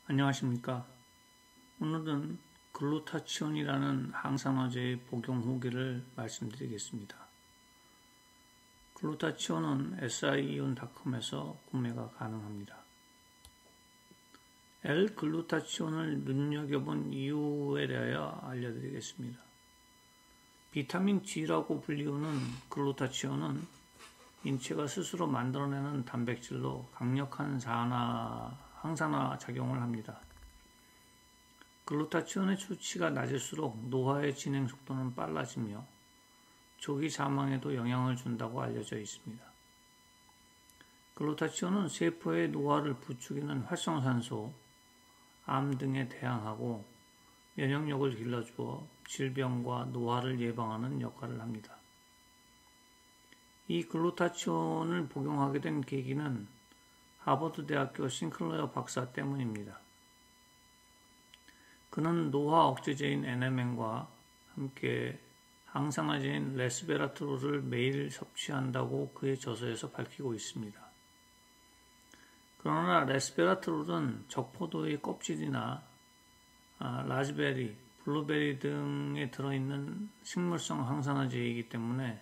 안녕하십니까. 오늘은 글루타치온이라는 항산화제의 복용 후기를 말씀드리겠습니다. 글루타치온은 sieion.com에서 구매가 가능합니다. L-글루타치온을 눈여겨본 이유에 대하여 알려드리겠습니다. 비타민 G라고 불리우는 글루타치온은 인체가 스스로 만들어내는 단백질로 강력한 항산화 작용을 합니다. 글루타치온의 수치가 낮을수록 노화의 진행 속도는 빨라지며 조기 사망에도 영향을 준다고 알려져 있습니다. 글루타치온은 세포의 노화를 부추기는 활성산소, 암 등에 대항하고 면역력을 길러주어 질병과 노화를 예방하는 역할을 합니다. 이 글루타치온을 복용하게 된 계기는 하버드 대학교 싱클레어 박사 때문입니다. 그는 노화 억제제인 NMN과 함께 항산화제인 레스베라트롤을 매일 섭취한다고 그의 저서에서 밝히고 있습니다. 그러나 레스베라트롤은 적포도의 껍질이나 라즈베리, 블루베리 등에 들어있는 식물성 항산화제이기 때문에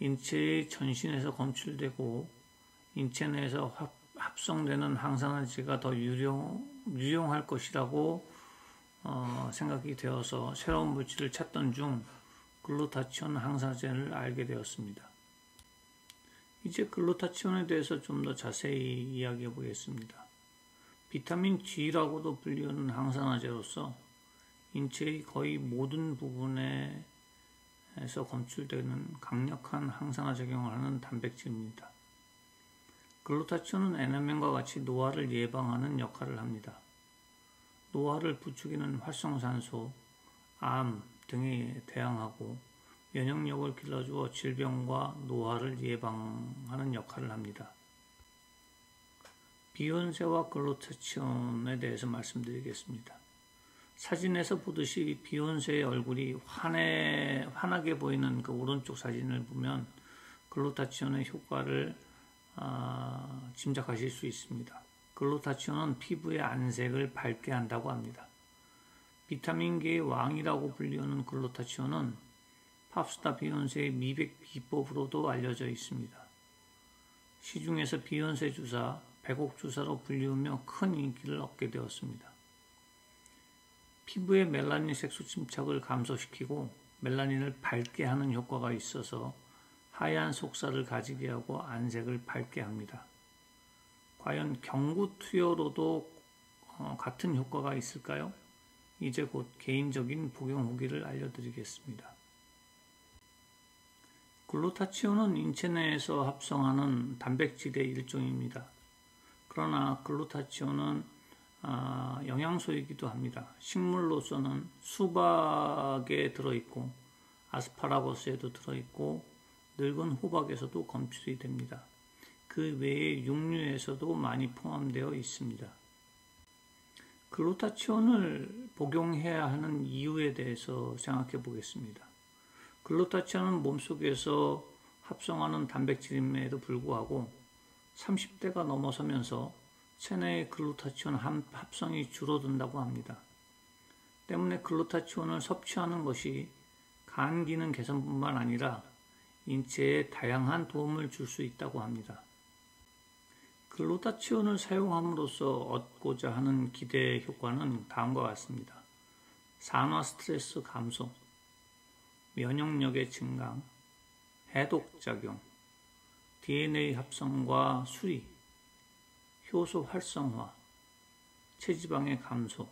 인체의 전신에서 검출되고 인체 내에서 합성되는 항산화제가 더 유용할 것이라고 생각이 되어서 새로운 물질을 찾던 중 글루타치온 항산화제를 알게 되었습니다. 이제 글루타치온에 대해서 좀 더 자세히 이야기해 보겠습니다. 비타민 G라고도 불리우는 항산화제로서 인체의 거의 모든 부분에서 검출되는 강력한 항산화 작용을 하는 단백질입니다. 글루타치온은 NMN과 같이 노화를 예방하는 역할을 합니다. 노화를 부추기는 활성산소, 암 등에 대항하고 면역력을 길러주어 질병과 노화를 예방하는 역할을 합니다. 비욘세와 글루타치온에 대해서 말씀드리겠습니다. 사진에서 보듯이 비욘세의 얼굴이 환하게 보이는 그 오른쪽 사진을 보면 글루타치온의 효과를 짐작하실 수 있습니다. 글루타치온은 피부의 안색을 밝게 한다고 합니다. 비타민계의 왕이라고 불리우는 글루타치온은 팝스타 비욘세의 미백 비법으로도 알려져 있습니다. 시중에서 비욘세 주사, 100억 주사로 불리우며 큰 인기를 얻게 되었습니다. 피부의 멜라닌 색소 침착을 감소시키고 멜라닌을 밝게 하는 효과가 있어서 하얀 속살을 가지게 하고 안색을 밝게 합니다. 과연 경구 투여로도 같은 효과가 있을까요? 이제 곧 개인적인 복용 후기를 알려드리겠습니다. 글루타치온은 인체 내에서 합성하는 단백질의 일종입니다. 그러나 글루타치온은 영양소이기도 합니다. 식물로서는 수박에 들어있고 아스파라거스에도 들어있고 늙은 호박에서도 검출이 됩니다. 그 외에 육류에서도 많이 포함되어 있습니다. 글루타치온을 복용해야 하는 이유에 대해서 생각해 보겠습니다. 글루타치온은 몸속에서 합성하는 단백질임에도 불구하고 30대가 넘어서면서 체내의 글루타치온 합성이 줄어든다고 합니다. 때문에 글루타치온을 섭취하는 것이 간 기능 개선뿐만 아니라 인체에 다양한 도움을 줄 수 있다고 합니다. 글루타치온을 사용함으로써 얻고자 하는 기대 효과는 다음과 같습니다. 산화 스트레스 감소, 면역력의 증강, 해독작용, DNA 합성과 수리, 효소 활성화, 체지방의 감소,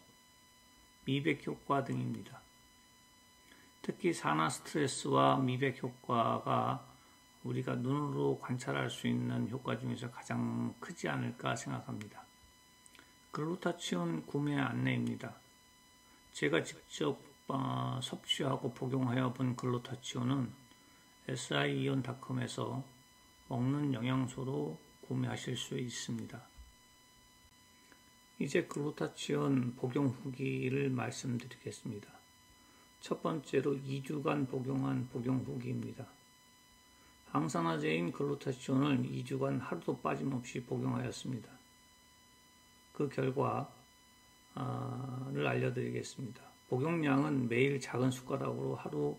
미백 효과 등입니다. 특히 산화 스트레스와 미백 효과가 우리가 눈으로 관찰할 수 있는 효과 중에서 가장 크지 않을까 생각합니다. 글루타치온 구매 안내입니다. 제가 직접 섭취하고 복용하여 본 글루타치온은 sieion.com에서 먹는 영양소로 구매하실 수 있습니다. 이제 글루타치온 복용 후기를 말씀드리겠습니다. 첫 번째로 2주간 복용한 복용 후기입니다. 항산화제인 글루타치온을 2주간 하루도 빠짐없이 복용하였습니다. 그 결과 알려드리겠습니다. 복용량은 매일 작은 숟가락으로 하루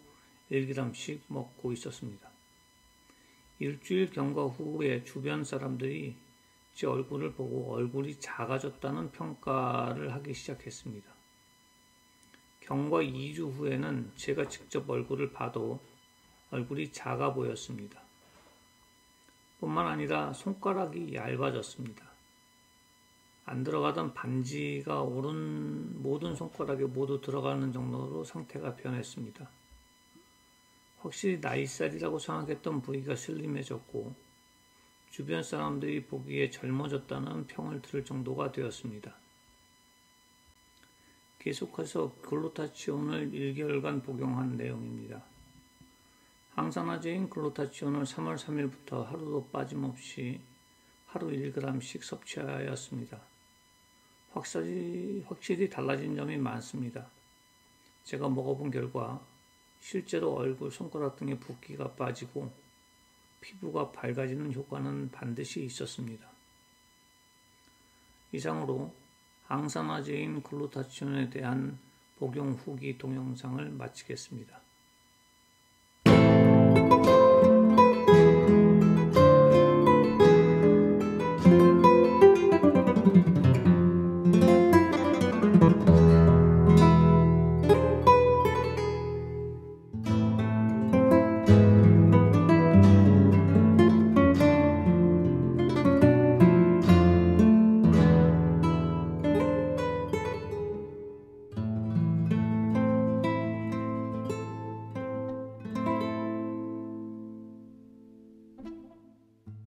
1g씩 먹고 있었습니다. 일주일 경과 후에 주변 사람들이 제 얼굴을 보고 얼굴이 작아졌다는 평가를 하기 시작했습니다. 경과 2주 후에는 제가 직접 얼굴을 봐도 얼굴이 작아 보였습니다. 뿐만 아니라 손가락이 얇아졌습니다. 안 들어가던 반지가 오른 모든 손가락에 모두 들어가는 정도로 상태가 변했습니다. 확실히 나이살이라고 생각했던 부위가 슬림해졌고 주변 사람들이 보기에 젊어졌다는 평을 들을 정도가 되었습니다. 계속해서 글루타치온을 1개월간 복용한 내용입니다. 항산화제인 글루타치온을 3월 3일부터 하루도 빠짐없이 하루 1g씩 섭취하였습니다. 확실히 달라진 점이 많습니다. 제가 먹어본 결과 실제로 얼굴, 손가락 등의 붓기가 빠지고 피부가 밝아지는 효과는 반드시 있었습니다. 이상으로 항산화제인 글루타치온에 대한 복용 후기 동영상을 마치겠습니다.